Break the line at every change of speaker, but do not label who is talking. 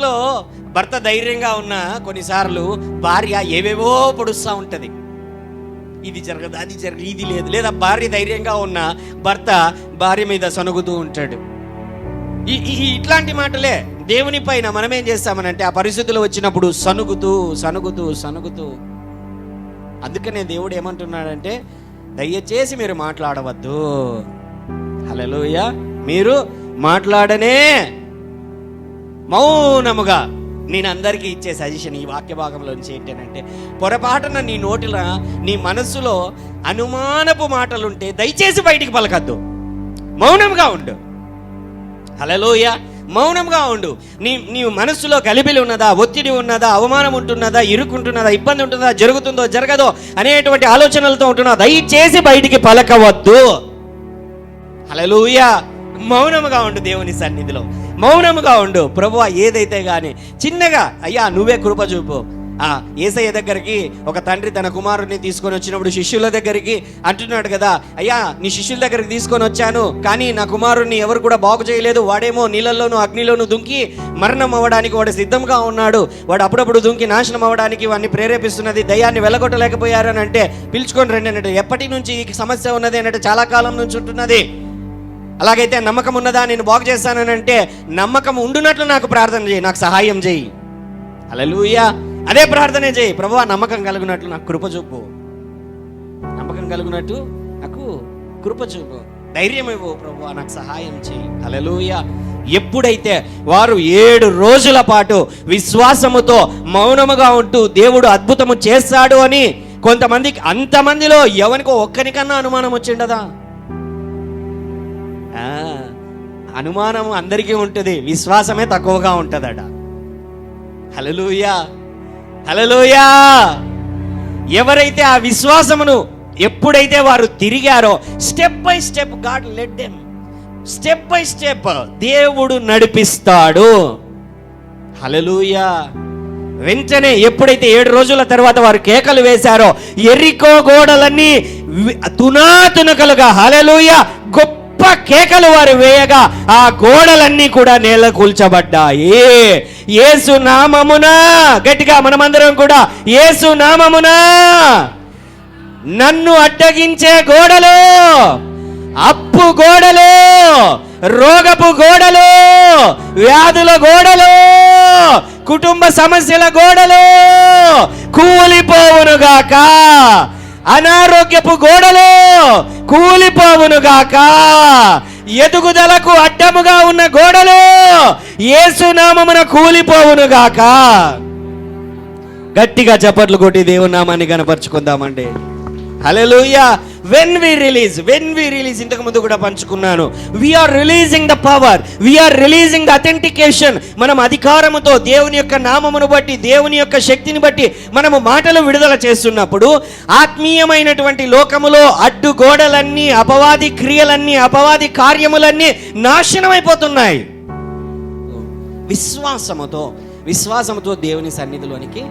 ఇంట్లో భర్త ధైర్యంగా ఉన్న కొన్నిసార్లు భార్య ఏవేవో పొడుస్తూ ఉంటుంది. ఇది జరగదు, అది జరగదు, ఇది లేదు. లేదా భార్య ధైర్యంగా ఉన్న భర్త భార్య మీద సనుగుతూ ఉంటాడు. ఇట్లాంటి మాటలే దేవుని పైన మనం ఏం చేస్తామనంటే ఆ పరిస్థితులు వచ్చినప్పుడు సనుగుతూ సనుగుతూ సనుగుతూ. అందుకనే దేవుడు ఏమంటున్నాడంటే దయచేసి మీరు మాట్లాడవద్దు. హల్లెలూయా. మీరు మాట్లాడనే మౌనముగా. నేను అందరికీ ఇచ్చే సజెషన్ ఈ వాక్య భాగంలో నుంచి ఏంటంటే, పొరపాటున నీ నోటిలో నీ మనస్సులో అనుమానపు మాటలుంటే దయచేసి బయటికి పలకద్దు, మౌనంగా ఉండు. హల్లెలూయా. మౌనంగా ఉండు. నీ మనస్సులో గలిబిలి ఉన్నదా, ఒత్తిడి ఉన్నదా, అవమానం ఉంటున్నదా, ఇరుకుంటున్నదా, ఇబ్బంది ఉంటుందా, జరుగుతుందో జరగదో అనేటువంటి ఆలోచనలతో ఉంటున్నా, దయచేసి బయటికి పలకవద్దు. హల్లెలూయా. మౌనముగా ఉండు దేవుని సన్నిధిలో, మౌనముగా ఉండు. ప్రభువా ఏదైతే గాని చిన్నగా, అయ్యా నువ్వే కృప చూపు. యేసయ్య దగ్గరికి ఒక తండ్రి తన కుమారుడిని తీసుకొని వచ్చినప్పుడు శిష్యుల దగ్గరికి అంటున్నాడు కదా, అయ్యా నీ శిష్యుల దగ్గరికి తీసుకొని వచ్చాను, కానీ నా కుమారుడిని ఎవరు కూడా బాగు చేయలేదు. వాడేమో నీళ్ళల్లోనూ అగ్నిలోనూ దుంకి మరణం అవ్వడానికి వాడు సిద్ధంగా ఉన్నాడు. వాడు అప్పుడప్పుడు దుంకి నాశనం అవ్వడానికి వాడిని ప్రేరేపిస్తున్నది. దయ్యాన్ని వెళ్ళగొట్టలేకపోయారు అని అంటే పిలుచుకొని రండి అన్నట్టు. ఎప్పటి నుంచి ఈ సమస్య ఉన్నది అన్నట్టు? చాలా కాలం నుంచి ఉంటున్నది. అలాగైతే నమ్మకం ఉన్నదా, నేను బాగు చేస్తానని అంటే, నమ్మకం ఉండునట్లు నాకు ప్రార్థన చేయి, నాకు సహాయం చేయి. హల్లెలూయా. అదే ప్రార్థనే చేయి. ప్రభువా నమ్మకం కలుగునట్లు నాకు కృప చూపు, నమ్మకం కలుగునట్టు నాకు కృప చూపు, ధైర్యం ఇవ్వు ప్రభువా, నాకు సహాయం చేయి. హల్లెలూయా. ఎప్పుడైతే వారు 7 రోజుల పాటు విశ్వాసముతో మౌనముగా ఉంటూ దేవుడు అద్భుతము చేస్తాడు అని కొంతమందికి, అంతమందిలో ఎవరికో ఒక్కరికన్నా అనుమానం వచ్చిండదా? అనుమానం అందరికీ ఉంటుంది, విశ్వాసమే తక్కువగా ఉంటుందట. హల్లెలూయా. హల్లెలూయా. ఎవరైతే ఆ విశ్వాసమును ఎప్పుడైతే వారు తిరిగారో, step by step God led them, step by step దేవుడు నడిపిస్తాడు. హల్లెలూయా. వెంటనే ఎప్పుడైతే 7 రోజుల తర్వాత వారు కేకలు వేశారో, యెరికో గోడలన్నీ తునాతునకలుగా, హల్లెలూయా, గొప్ప కేకలు వారు వేయగా ఆ గోడలన్నీ కూడా నేల కూల్చబడ్డాయి. యేసు నామమున, గట్టిగా మనమందరం కూడా యేసు నామమున, నన్ను అడ్డగించే గోడలు, అప్పు గోడలు, రోగపు గోడలు, వ్యాధుల గోడలు, కుటుంబ సమస్యల గోడలు కూలిపోవునుగాక, అనారోగ్యపు గోడలు కూలిపోవునుగాక, ఎదుగుదలకు అడ్డముగా ఉన్న గోడలు యేసు నామమున కూలిపోవునుగాక. గట్టిగా చప్పట్లు కొట్టి దేవుని నామాన్ని కనపరుచుకుందామండి. హల్లెలూయా. when we release ఇంతకు ముందు కూడా పంచుకున్నాను, we are releasing the power, we are releasing the authentication. మనం అధికారముతో దేవుని యొక్క నామమును బట్టి, దేవుని యొక్క శక్తిని బట్టి మనము మాటలు విడుదల చేస్తున్నప్పుడు ఆత్మీయమైనటువంటి లోకములో అడ్డు గోడలన్నీ, అపవాది క్రియలన్నీ, అపవాది కార్యములన్నీ నాశనమైపోతున్నాయి. విశ్వాసముతో దేవుని సన్నిధిలోనికి